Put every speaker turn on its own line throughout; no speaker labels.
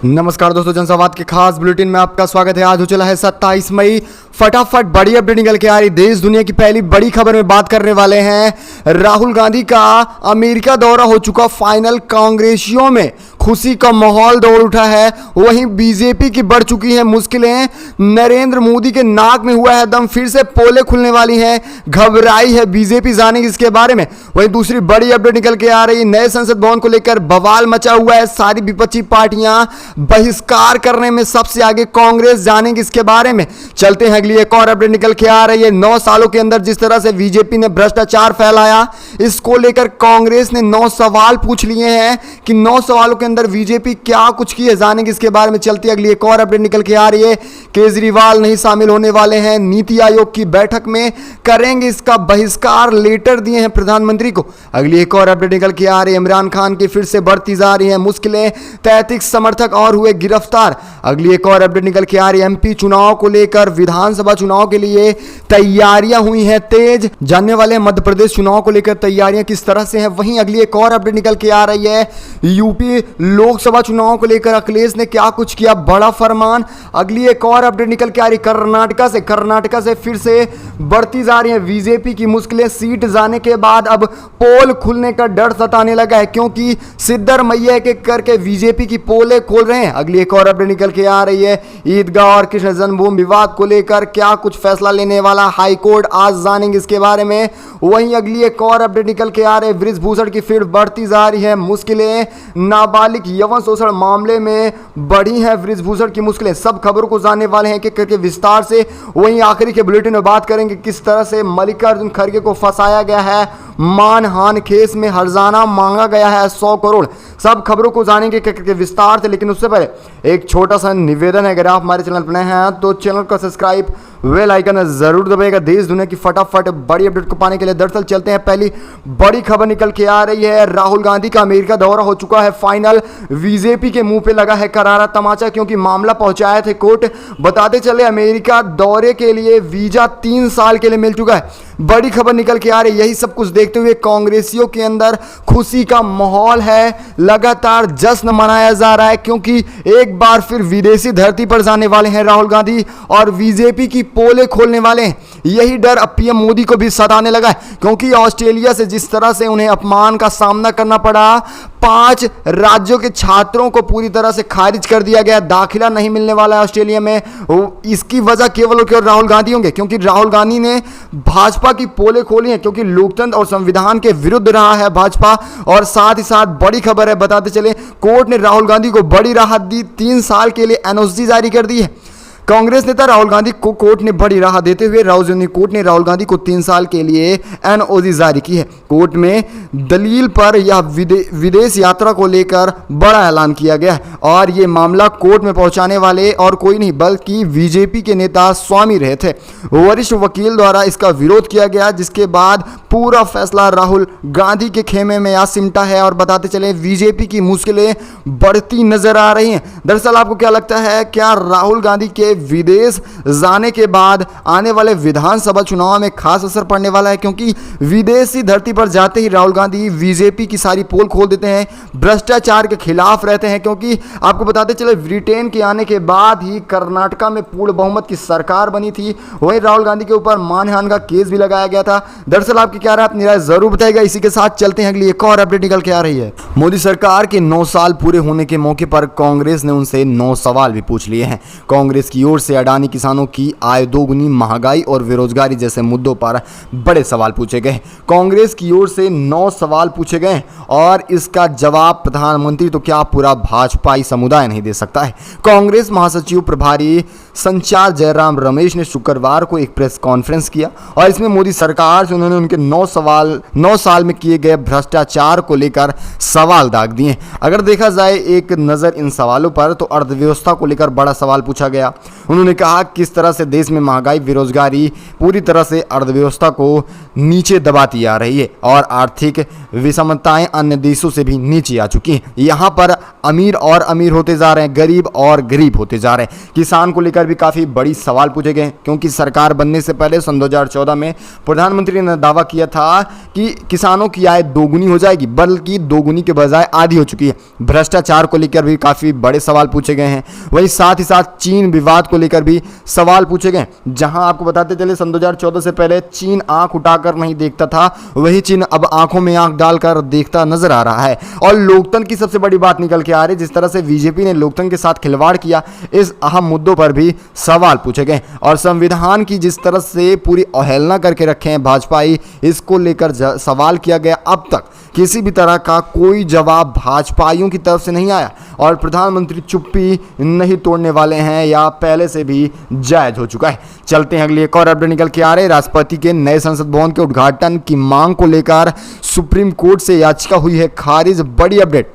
नमस्कार दोस्तों, जनसंवाद के खास बुलेटिन में आपका स्वागत है। आज हो चला है 27 मई। फटाफट बड़ी अपडेट निकल के आ रही। देश दुनिया की पहली बड़ी खबर में बात करने वाले हैं। राहुल गांधी का अमेरिका दौरा हो चुका फाइनल। कांग्रेसियों में खुशी का माहौल दौड़ उठा है। वहीं बीजेपी की बढ़ चुकी है मुश्किलें। नरेंद्र मोदी के नाक में हुआ है दम। फिर से पोलें खुलने वाली हैं। घबराई है बीजेपी, जानेंगे इसके बारे में। वहीं दूसरी बड़ी अपडेट निकल के आ रही। नए संसद भवन को लेकर बवाल मचा हुआ है। सारी विपक्षी पार्टियां बहिष्कार करने में सबसे आगे कांग्रेस, जानेंगे इसके बारे में। चलते हैं अगली एक और अपडेट निकल के आ रही है। 9 सालों के अंदर जिस तरह से बीजेपी ने भ्रष्टाचार फैलाया, इसको लेकर कांग्रेस ने 9 सवाल पूछ लिए हैं कि 9 सवालों के अंदर बीजेपी क्या कुछ की है, जानेंगे इसके बारे में। चलती है अगली एक और अपडेट निकल के आ रही है। केजरीवाल नहीं शामिल होने वाले हैं नीति आयोग की बैठक में, करेंगे इसका बहिष्कार, लेटर दिए हैं प्रधानमंत्री को। अगली एक और अपडेट निकल के आ रही है। इमरान खान की फिर से बढ़ती जा रही है मुश्किलें। 33 समर्थक और हुए गिरफ्तार। अगली एक और अपडेट निकल के आ रही है। एमपी चुनाव को लेकर विधानसभा चुनाव के लिए तैयारियां हुई हैं तेज, जानने वाले मध्य प्रदेश चुनाव को लेकर तैयारियां किस तरह से हैं। वहीं अगली एक और अपडेट निकल के आ रही है। यूपी लोकसभा चुनाव को लेकर अखिलेश ने क्या कुछ किया, बड़ा फरमान। अगली एक और अपडेट निकल के आ रही कर्नाटका से फिर से बढ़ती जा रही है बीजेपी की मुश्किलें। सीट जाने के बाद अब पोल खुलने का डर सताने लगा है, क्योंकि सिद्धरमैया के करके बीजेपी की पोलें खोल रहे हैं। अगली एक और अपडेट निकल के आ रही है। ईदगाह और कृष्ण जन्मभूमि विवाद को लेकर क्या कुछ फैसला लेने वाला हाईकोर्ट, आज जानेंगे इसके बारे में। वहीं अगली एक और अपडेट निकल के आ रही है। बृजभूषण की फिर बढ़ती जा रही है मुश्किलें। नाबालिग यौन शोषण मामले में बढ़ी है बृजभूषण की मुश्किलें। सब खबरों को जानने वाले हैं कि करके विस्तार से। वहीं आखिरी के बुलेटिन में बात करेंगे किस तरह से मल्लिकार्जुन खड़गे को फंसाया गया है। मानहानि केस में हर्जाना मांगा गया है 100 करोड़। सब खबरों को जानेंगे करके विस्तार से, लेकिन उससे पहले एक छोटा सा निवेदन है। अगर आप हमारे चैनल पर नए हैं तो चैनल को सब्सक्राइब, बेल आइकन जरूर दबाइएगा देश दुनिया की फटाफट बड़ी अपडेट को पाने के लिए। दरअसल चलते हैं, पहली बड़ी खबर निकल के आ रही है। राहुल गांधी का अमेरिका दौरा हो चुका है फाइनल। बीजेपी के मुंह पे लगा है करारा तमाचा, क्योंकि मामला पहुंचाए थे कोर्ट। बताते चले अमेरिका दौरे के लिए वीजा 3 साल के लिए मिल चुका है। बड़ी खबर निकल के आ रही है। यही सब कुछ देखते हुए कांग्रेसियों के अंदर खुशी का माहौल है। लगातार जश्न मनाया जा रहा है, क्योंकि एक बार फिर विदेशी धरती पर जाने वाले हैं राहुल गांधी और बीजेपी की पोलें खोलने वाले हैं। यही डर अब पीएम मोदी को भी सताने लगा है, क्योंकि ऑस्ट्रेलिया से जिस तरह से उन्हें अपमान का सामना करना पड़ा, 5 राज्यों के छात्रों को पूरी तरह से खारिज कर दिया गया, दाखिला नहीं मिलने वाला है ऑस्ट्रेलिया में। इसकी वजह केवल और केवल राहुल गांधी होंगे, क्योंकि राहुल गांधी ने भाजपा की पोलें खोली हैं, क्योंकि लोकतंत्र और संविधान के विरुद्ध रहा है भाजपा। और साथ ही साथ बड़ी खबर है, बताते चले कोर्ट ने राहुल गांधी को बड़ी राहत दी, 3 साल के लिए एनओसी जारी कर दी है। कांग्रेस नेता राहुल गांधी को कोर्ट ने बड़ी राहत देते हुए कोर्ट ने राहुल गांधी को 3 साल के लिए एनओसी जारी की है। कोर्ट में दलील पर यह विदेश यात्रा को लेकर बड़ा ऐलान किया गया है, और ये मामला कोर्ट में पहुंचाने वाले और कोई नहीं बल्कि बीजेपी के नेता स्वामी रहे थे। वरिष्ठ वकील द्वारा इसका विरोध किया गया, जिसके बाद पूरा फैसला राहुल गांधी के खेमे में आ सिमटा है। और बताते चले बीजेपी की मुश्किलें बढ़ती नजर आ रही हैं। दरअसल आपको क्या लगता है, क्या राहुल गांधी के विदेश जाने के बाद आने वाले विधानसभा चुनाव में खास असर पड़ने वाला है? क्योंकि विदेशी धरती पर जाते ही राहुल गांधी बीजेपी की सारी पोल खोल देते हैं, भ्रष्टाचार के खिलाफ रहते हैं। क्योंकि आपको बताते चले ब्रिटेन के आने के बाद ही कर्नाटका में पूर्ण बहुमत की सरकार बनी थी। वहीं राहुल गांधी के ऊपर मानहानि का केस भी लगाया गया था। दरअसल आपकी क्या राय, अपनी राय जरूर बताइएगा। इसी के साथ चलते हैं अगली एक और अपडेट निकल के आ रही है। मोदी सरकार के 9 साल पूरे होने के मौके पर कांग्रेस ने उनसे 9 सवाल भी पूछ लिए हैं। कांग्रेस की ओर से अडानी किसानों की आय दोगुनी, महंगाई और बेरोजगारी जैसे मुद्दों पर बड़े सवाल पूछे गए। कांग्रेस की ओर से 9 सवाल पूछे गए और इसका जवाब प्रधानमंत्री तो क्या पूरा भाजपाई समुदाय नहीं दे सकता है। कांग्रेस महासचिव प्रभारी संचार जयराम रमेश ने शुक्रवार को एक प्रेस कॉन्फ्रेंस किया और इसमें मोदी सरकार से उन्होंने उनके 9 साल में किए गए भ्रष्टाचार को लेकर सवाल दाग दिए। अगर देखा जाए एक नज़र इन सवालों पर, तो अर्थव्यवस्था को लेकर बड़ा सवाल पूछा गया। उन्होंने कहा किस तरह से देश में महंगाई, बेरोजगारी पूरी तरह से अर्थव्यवस्था को नीचे दबाती आ रही है और आर्थिक विषमताएं अन्य देशों से भी नीचे आ चुकी हैं। यहाँ पर अमीर और अमीर होते जा रहे हैं, गरीब और गरीब होते जा रहे हैं। किसान को लेकर भी काफ़ी बड़ी सवाल पूछे गए, क्योंकि सरकार बनने से पहले सन 2014 में प्रधानमंत्री ने दावा किया था कि किसानों की आय दोगुनी हो जाएगी, बल्कि दोगुनी के बजाय आधी हो चुकी है। भ्रष्टाचार को लेकर भी काफ़ी बड़े सवाल पूछे गए हैं। वहीं साथ ही साथ चीन विवाद को लेकर भी सवाल पूछे गए, जहां आपको बताते चले सन 2014 से पहले चीन आंख उठाकर नहीं देखता था, वही चीन अब आंखों में आंख डालकर देखता नजर आ रहा है। और लोकतंत्र की सबसे बड़ी बात निकल के आ रही, जिस तरह से बीजेपी ने लोकतंत्र के साथ खिलवाड़ किया, इस अहम मुद्दों पर भी सवाल पूछे गए। और संविधान की जिस तरह से पूरी अवहेलना करके रखे हैं भाजपाई, इसको लेकर सवाल किया गया। अब तक किसी भी तरह का कोई जवाब भाजपाइयों की तरफ से नहीं आया और प्रधानमंत्री चुप्पी नहीं तोड़ने वाले हैं, या पहले से भी जायज हो चुका है। चलते हैं अगली एक और अपडेट निकल के आ रहे। राष्ट्रपति के नए संसद भवन के उद्घाटन की मांग को लेकर सुप्रीम कोर्ट से याचिका हुई है खारिज। बड़ी अपडेट,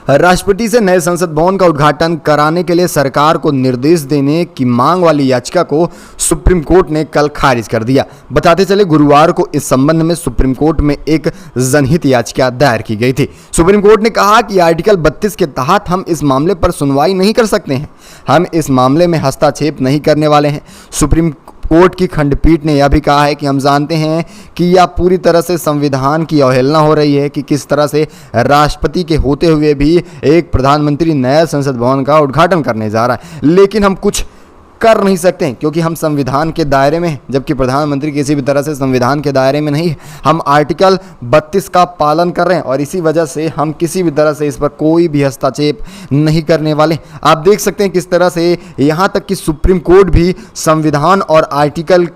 राष्ट्रपति से नए संसद भवन का उद्घाटन कराने के लिए सरकार को निर्देश देने की मांग वाली याचिका को सुप्रीम कोर्ट ने कल खारिज कर दिया। बताते चले, गुरुवार को इस संबंध में सुप्रीम कोर्ट में एक जनहित याचिका दायर की गई थी। सुप्रीम कोर्ट ने कहा कि आर्टिकल 32 के तहत हम इस मामले पर सुनवाई नहीं कर सकते हैं, हम इस मामले में हस्तक्षेप नहीं करने वाले हैं। सुप्रीम कोर्ट की खंडपीठ ने यह भी कहा है कि हम जानते हैं कि यह पूरी तरह से संविधान की अवहेलना हो रही है कि किस तरह से राष्ट्रपति के होते हुए भी एक प्रधानमंत्री नया संसद भवन का उद्घाटन करने जा रहा है, लेकिन हम कुछ कर नहीं सकते हैं क्योंकि हम संविधान के दायरे में हैं, जबकि प्रधानमंत्री किसी भी तरह से संविधान के दायरे में नहीं है। हम आर्टिकल 32 का पालन कर रहे हैं और इसी वजह से हम किसी भी तरह से इस पर कोई भी हस्तक्षेप नहीं करने वाले। आप देख सकते हैं किस तरह से यहाँ तक कि सुप्रीम कोर्ट भी संविधान और आर्टिकल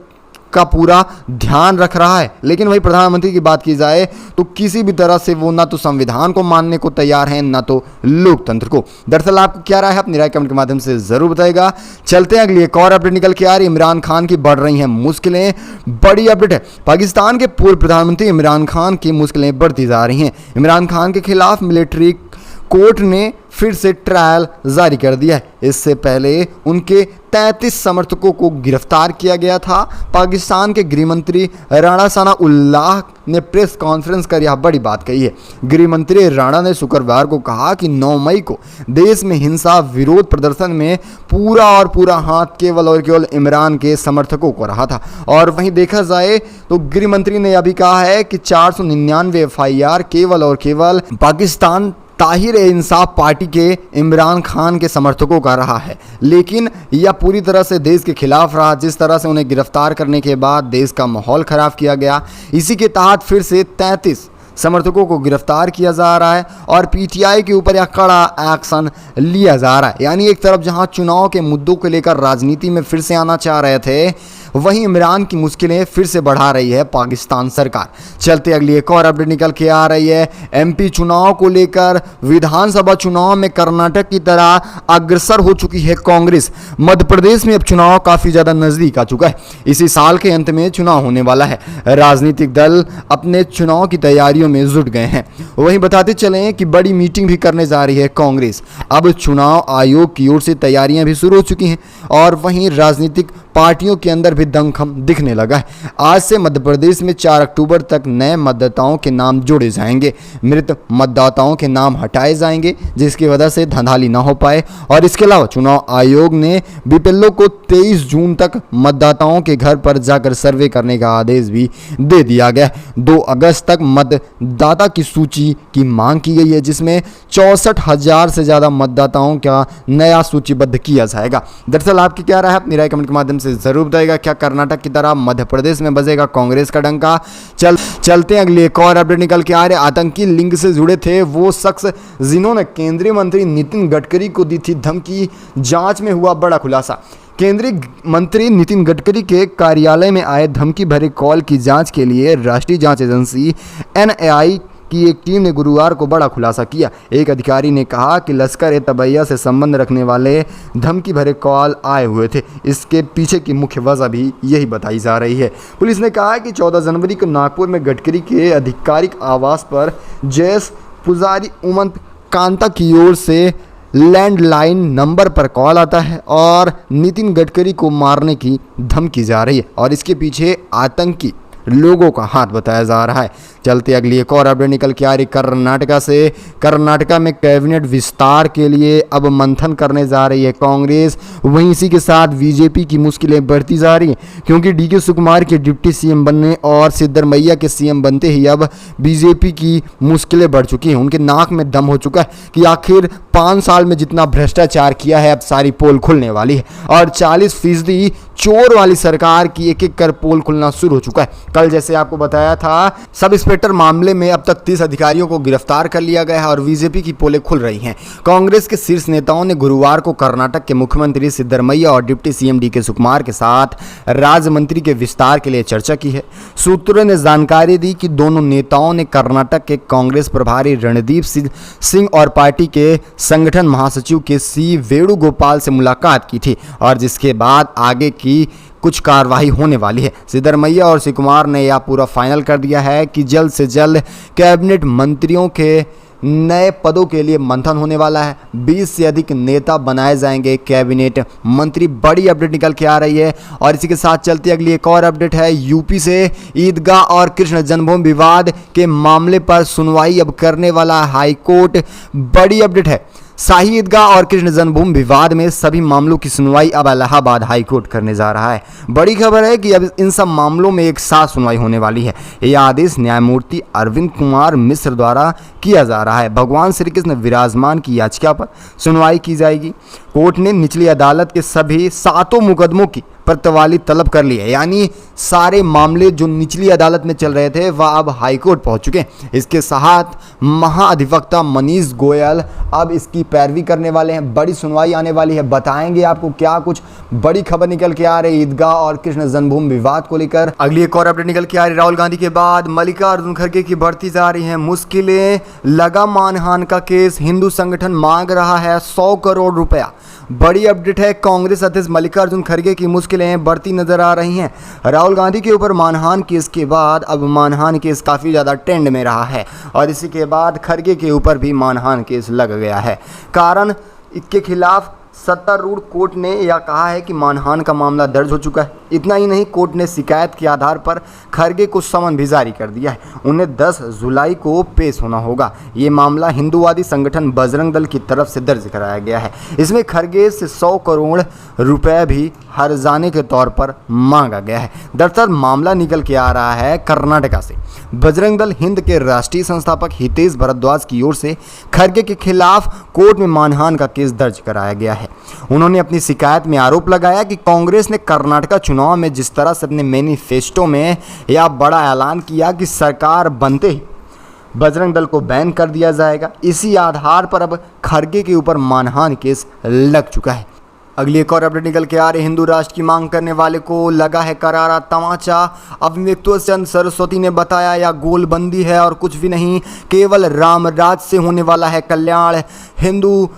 का पूरा ध्यान रख रहा है, लेकिन वही प्रधानमंत्री की बात की जाए तो किसी भी तरह से वो ना तो संविधान को मानने को तैयार हैं, ना तो लोकतंत्र को। दरअसल आपको क्या राय है, अपनी राय कमेंट के माध्यम से जरूर बताएगा। चलते हैं अगली एक और अपडेट निकल के आ रही। इमरान खान की बढ़ रही हैं मुश्किलें। बड़ी अपडेट है, पाकिस्तान के पूर्व प्रधानमंत्री इमरान खान की मुश्किलें बढ़ती जा रही हैं। इमरान खान के खिलाफ मिलिट्री कोर्ट ने फिर से ट्रायल जारी कर दिया है। इससे पहले उनके 33 समर्थकों को गिरफ्तार किया गया था। पाकिस्तान के गृह मंत्री राणा सनाउल्लाह ने प्रेस कॉन्फ्रेंस कर यह बड़ी बात कही है। गृह मंत्री राणा ने शुक्रवार को कहा कि 9 मई को देश में हिंसा विरोध प्रदर्शन में पूरा हाथ केवल और केवल इमरान के समर्थकों को रहा था। और वहीं देखा जाए तो गृह मंत्री ने यह भी कहा है कि 499 FIR केवल और केवल पाकिस्तान ताहिर-ए-इंसाफ पार्टी के इमरान खान के समर्थकों का रहा है, लेकिन यह पूरी तरह से देश के खिलाफ रहा। जिस तरह से उन्हें गिरफ्तार करने के बाद देश का माहौल खराब किया गया, इसी के तहत फिर से 33 समर्थकों को गिरफ्तार किया जा रहा है और PTI के ऊपर यह कड़ा एक्शन लिया जा रहा है। यानी एक तरफ जहां चुनाव के मुद्दों को लेकर राजनीति में फिर से आना चाह रहे थे, वहीं इमरान की मुश्किलें फिर से बढ़ा रही है पाकिस्तान सरकार। चलते अगली एक और अपडेट निकल के आ रही है। MP चुनाव को लेकर विधानसभा चुनाव में कर्नाटक की तरह अग्रसर हो चुकी है कांग्रेस। मध्य प्रदेश में अब चुनाव काफी ज्यादा नजदीक आ चुका है। इसी साल के अंत में चुनाव होने वाला है। राजनीतिक दल अपने चुनाव की तैयारियों में जुट गए हैं। वहीं बताते चलें कि बड़ी मीटिंग भी करने जा रही है कांग्रेस। अब चुनाव आयोग की ओर से तैयारियां भी शुरू हो चुकी हैं और वहीं राजनीतिक पार्टियों के अंदर भी दमखम दिखने लगा है। आज से मध्य प्रदेश में 4 अक्टूबर तक नए मतदाताओं के नाम जोड़े जाएंगे। मृत मतदाताओं के नाम हटाए जाएंगे, जिसकी वजह से धांधली ना हो पाए। और इसके अलावा चुनाव आयोग ने बीपीएलओ को 23 जून तक मतदाताओं के घर पर जाकर सर्वे करने का आदेश भी दे दिया गया। 2 अगस्त तक मतदाता की सूची की मांग की गई है, जिसमें 64,000 से ज़्यादा मतदाताओं का नया सूचीबद्ध किया जाएगा। दरअसल आपकी क्या राय है, अपनी राय कमेंट के माध्यम से जरूर बताइएगा। क्या कर्नाटक की तरह मध्य प्रदेश में बजेगा कांग्रेस का डंका? चलते हैं अगली एक और अपडेट निकल के आ रहे। आतंकी लिंक से जुड़े थे वो शख्स जिन्होंने केंद्रीय मंत्री नितिन गडकरी को दी थी धमकी, जांच में हुआ बड़ा खुलासा। केंद्रीय मंत्री नितिन गडकरी के कार्यालय में आए धमकी भरे कॉल की जांच के लिए राष्ट्रीय जांच एजेंसी NIA की एक टीम ने गुरुवार को बड़ा खुलासा किया। एक अधिकारी ने कहा कि लश्कर-ए-तैयबा से संबंध रखने वाले धमकी भरे कॉल आए हुए थे। इसके पीछे की मुख्य वजह भी यही बताई जा रही है। पुलिस ने कहा कि 14 जनवरी को नागपुर में गडकरी के आधिकारिक आवास पर जयेश पुजारी उमंत कांता की ओर से लैंडलाइन नंबर पर कॉल आता है और नितिन गडकरी को मारने की धमकी जा रही है और इसके पीछे आतंकी लोगों का हाथ बताया जा रहा है। चलते अगली एक और अपडेट निकल के आ रही कर्नाटका से। कर्नाटका में कैबिनेट विस्तार के लिए अब मंथन करने जा रही है कांग्रेस। वहीं इसी के साथ बीजेपी की मुश्किलें बढ़ती जा रही हैं, क्योंकि डीके शिवकुमार के डिप्टी सीएम बनने और सिद्धरमैया के सीएम बनते ही अब बीजेपी की मुश्किलें बढ़ चुकी हैं। उनके नाक में दम हो चुका है कि आखिर 5 साल में जितना भ्रष्टाचार किया है अब सारी पोल खुलने वाली है, और 40% चोर वाली सरकार की एक एक कर पोल खुलना शुरू हो चुका है। कल जैसे आपको बताया था, सब इंस्पेक्टर मामले में अब तक 30 अधिकारियों को गिरफ्तार कर लिया गया है और बीजेपी की पोलें खुल रही हैं। कांग्रेस के शीर्ष नेताओं ने गुरुवार को कर्नाटक के मुख्यमंत्री सिद्धरमैया और डिप्टी सीएम डीके शिवकुमार के साथ राज्य मंत्री के विस्तार के लिए चर्चा की है। सूत्रों ने जानकारी दी कि दोनों नेताओं ने कर्नाटक के कांग्रेस प्रभारी रणदीप सिंह और पार्टी के संगठन महासचिव के सी वेणुगोपाल से मुलाकात की थी, और जिसके बाद आगे की कुछ कार्रवाई होने वाली है। सिद्धरमैया और शिवकुमार ने यह पूरा फाइनल कर दिया है कि जल्द से जल्द कैबिनेट मंत्रियों के नए पदों के लिए मंथन होने वाला है। 20 से अधिक नेता बनाए जाएंगे कैबिनेट मंत्री। बड़ी अपडेट निकल के आ रही है। और इसी के साथ चलती अगली एक और अपडेट है यूपी से। ईदगाह और कृष्ण जन्मभूमि विवाद के मामले पर सुनवाई अब करने वाला हाईकोर्ट। बड़ी अपडेट है, शाही ईदगाह और कृष्ण जन्मभूमि विवाद में सभी मामलों की सुनवाई अब इलाहाबाद हाईकोर्ट करने जा रहा है। बड़ी खबर है कि अब इन सब मामलों में एक साथ सुनवाई होने वाली है। यह आदेश न्यायमूर्ति अरविंद कुमार मिश्र द्वारा किया जा रहा है। भगवान श्री कृष्ण विराजमान की याचिका पर सुनवाई की जाएगी। कोर्ट ने निचली अदालत के सभी 7 मुकदमों की प्रतवाली तलब कर ली है, यानी सारे मामले जो निचली अदालत में चल रहे थे वह अब हाईकोर्ट पहुंच चुके हैं। इसके साथ महाधिवक्ता मनीष गोयल अब इसकी पैरवी करने वाले हैं। बड़ी सुनवाई आने वाली है, बताएंगे आपको क्या कुछ बड़ी खबर निकल के आ रही है ईदगाह और कृष्ण जन्मभूमि विवाद को लेकर। अगली एक और अपडेट निकल के आ रही है राहुल गांधी के बाद मल्लिकार्जुन खड़गे की बढ़ती जा रही है मुश्किलें। लगा मानहानि का केस, हिंदू संगठन मांग रहा है 100 करोड़ रुपया। बड़ी अपडेट है, कांग्रेस अध्यक्ष मल्लिकार्जुन खड़गे की मुश्किलें बढ़ती नजर आ रही हैं। राहुल गांधी के ऊपर मानहानि केस के बाद अब मानहानि केस काफ़ी ज़्यादा ट्रेंड में रहा है, और इसी के बाद खड़गे के ऊपर भी मानहानि केस लग गया है। कारण इसके खिलाफ सत्तारूढ़ कोर्ट ने यह कहा है कि मानहानि का मामला दर्ज हो चुका है। इतना ही नहीं, कोर्ट ने शिकायत के आधार पर खड़गे को समन भी जारी कर दिया है। उन्हें 10 जुलाई को पेश होना होगा। ये मामला हिंदूवादी संगठन बजरंग दल की तरफ से दर्ज कराया गया है। इसमें खड़गे से 100 करोड़ रुपए भी हर्जाने के तौर पर मांगा गया है। दरअसल मामला निकल के आ रहा है कर्नाटका से। बजरंग दल हिंद के राष्ट्रीय संस्थापक हितेश भारद्वाज की ओर से खड़गे के खिलाफ कोर्ट में मानहानि का केस दर्ज कराया गया है। उन्होंने अपनी शिकायत में आरोप लगाया कि कांग्रेस ने कर्नाटका चुनाव में जिस तरह से अपने मैनिफेस्टो में यह बड़ा ऐलान किया कि सरकार बनते ही बजरंग दल को बैन कर दिया जाएगा, इसी आधार पर अब खड़गे के ऊपर मानहानि केस लग चुका है। अगली एक और अपडेट निकल के आ रही, हिंदू राष्ट्र की मांग करने वाले को लगा है करारा तमाचा। अभिव्यक्ति चंद सरस्वती ने बताया यह गोलबंदी है और कुछ भी नहीं, केवल राम राज से होने वाला है कल्याण। हिंदू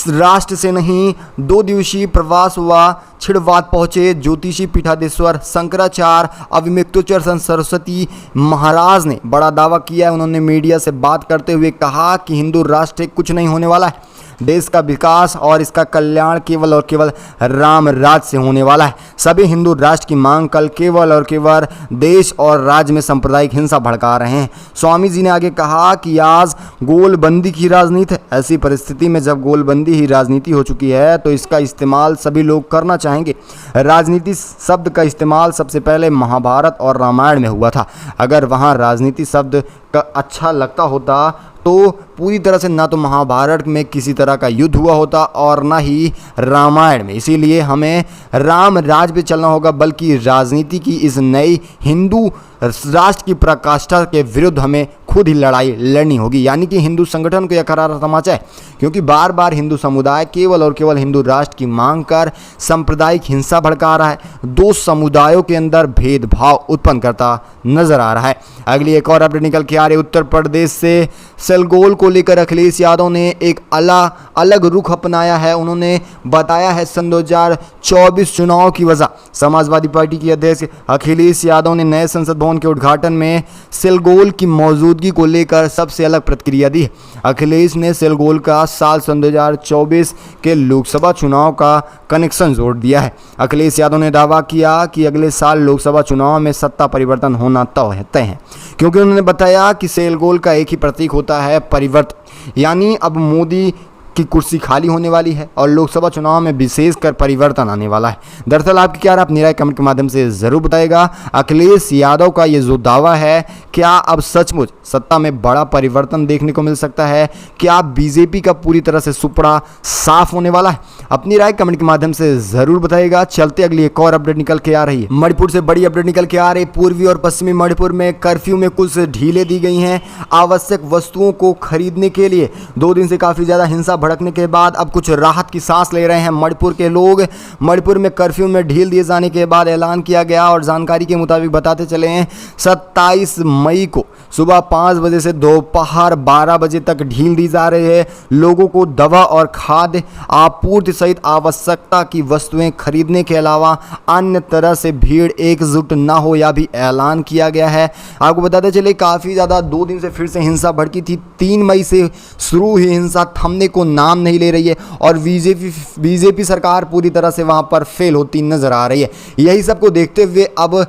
राष्ट्र से नहीं। 2 दिवसीय प्रवास हुआ छिड़वात पहुंचे ज्योतिषी पीठाधीश्वर शंकराचार्य अभिव्यक्तोच्चर सरस्वती महाराज ने बड़ा दावा किया है। उन्होंने मीडिया से बात करते हुए कहा कि हिंदू राष्ट्र कुछ नहीं होने वाला है। देश का विकास और इसका कल्याण केवल और केवल राम राज से होने वाला है। सभी हिंदू राष्ट्र की मांग कल केवल और केवल देश और राज्य में सांप्रदायिक हिंसा भड़का रहे हैं। स्वामी जी ने आगे कहा कि आज गोलबंदी की राजनीति है। ऐसी परिस्थिति में जब गोलबंदी ही राजनीति हो चुकी है तो इसका इस्तेमाल सभी लोग करना चाहेंगे। राजनीति शब्द का इस्तेमाल सबसे पहले महाभारत और रामायण में हुआ था। अगर वहाँ राजनीति शब्द का अच्छा लगता होता तो पूरी तरह से ना तो महाभारत में किसी तरह का युद्ध हुआ होता और ना ही रामायण में। इसीलिए हमें राम राज पे चलना होगा, बल्कि राजनीति की इस नई हिंदू राष्ट्र की पराकाष्ठा के विरुद्ध हमें खुद ही लड़ाई लड़नी होगी। यानी कि हिंदू संगठन को यह करारा तमाचा है, क्योंकि बार बार हिंदू समुदाय केवल और केवल हिंदू राष्ट्र की मांग कर सांप्रदायिक हिंसा भड़का रहा है, 2 समुदायों के अंदर भेदभाव उत्पन्न करता नजर आ रहा है। अगली एक और अपडेट निकल के आ रही, उत्तर प्रदेश से सेलगोल को लेकर अखिलेश यादव ने एक अलग रुख अपनाया है। उन्होंने बताया है सन 2024 चुनाव की वजह। समाजवादी पार्टी के अध्यक्ष अखिलेश यादव ने नए संसद भवन के उद्घाटन में सेलगोल की मौजूदगी को लेकर सबसे अलग प्रतिक्रिया दी। अखिलेश ने सेलगोल का साल सन 2024 के लोकसभा चुनाव का कनेक्शन जोड़ दिया है। अखिलेश यादव ने दावा किया कि अगले साल लोकसभा चुनाव में सत्ता परिवर्तन होना तय है, क्योंकि उन्होंने बताया कि सेलगोल का एक ही प्रतीक होता है, परिवर्तन। यानी अब मोदी की कुर्सी खाली होने वाली है और लोकसभा चुनाव में विशेषकर परिवर्तन आने वाला है। दरअसल आपकी क्या राय, अपनी राय कमेंट के माध्यम से ज़रूर बताइएगा। अखिलेश यादव का ये जो दावा है, क्या अब सचमुच सत्ता में बड़ा परिवर्तन देखने को मिल सकता है? क्या बीजेपी का पूरी तरह से सुपड़ा साफ होने वाला है? अपनी राय कमेंट के माध्यम से ज़रूर बताइएगा। चलते अगली एक और अपडेट निकल के आ रही है। मणिपुर से बड़ी अपडेट निकल के आ रही है। पूर्वी और पश्चिमी मणिपुर में कर्फ्यू में कुछ ढीले दी गई हैं। आवश्यक वस्तुओं को खरीदने के लिए 2 दिन से काफ़ी ज़्यादा हिंसा भड़कने के बाद अब कुछ राहत की सांस ले रहे हैं मणिपुर के लोग। मणिपुर में कर्फ्यू में ढील दिए जाने के बाद ऐलान किया गया और जानकारी के मुताबिक बताते चले हैं 27 मई को सुबह 5 बजे से दोपहर 12 बजे तक ढील दी जा रही है। लोगों को दवा और खाद्य आपूर्ति सहित आवश्यकता की वस्तुएं खरीदने के अलावा अन्य तरह से भीड़ एकजुट न हो, यह भी ऐलान किया गया है। आपको बताते चले काफ़ी ज़्यादा 2 दिन से फिर से हिंसा भड़की थी। 3 मई से शुरू हुई हिंसा थमने को नाम नहीं ले रही है और बीजेपी सरकार पूरी तरह से वहां पर फेल होती नजर आ रही है। यही सबको देखते हुए अब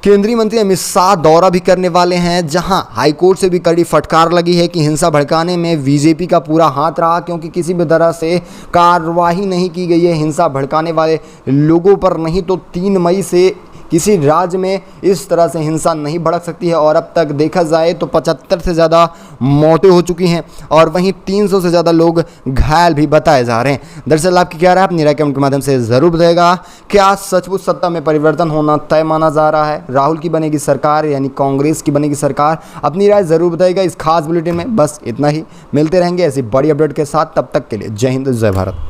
केंद्रीय मंत्री अमित शाह दौरा भी करने वाले हैं, जहां हाईकोर्ट से भी कड़ी फटकार लगी है कि हिंसा भड़काने में बीजेपी का पूरा हाथ रहा, क्योंकि किसी भी तरह से कार्रवाई नहीं की गई है हिंसा भड़काने वाले लोगों पर। नहीं तो 3 मई से किसी राज्य में इस तरह से हिंसा नहीं भड़क सकती है। और अब तक देखा जाए तो 75 से ज़्यादा मौतें हो चुकी हैं और वहीं 300 से ज़्यादा लोग घायल भी बताए जा रहे हैं। दरअसल आपकी क्या राय है, अपनी राय कमेंट के माध्यम से ज़रूर बताइएगा। क्या सचमुच सत्ता में परिवर्तन होना तय माना जा रहा है? राहुल की बनेगी सरकार यानी कांग्रेस की बनेगी सरकार? अपनी राय ज़रूर बताइएगा इस खास बुलेटिन में। बस इतना ही, मिलते रहेंगे ऐसी बड़ी अपडेट के साथ। तब तक के लिए जय हिंद, जय भारत।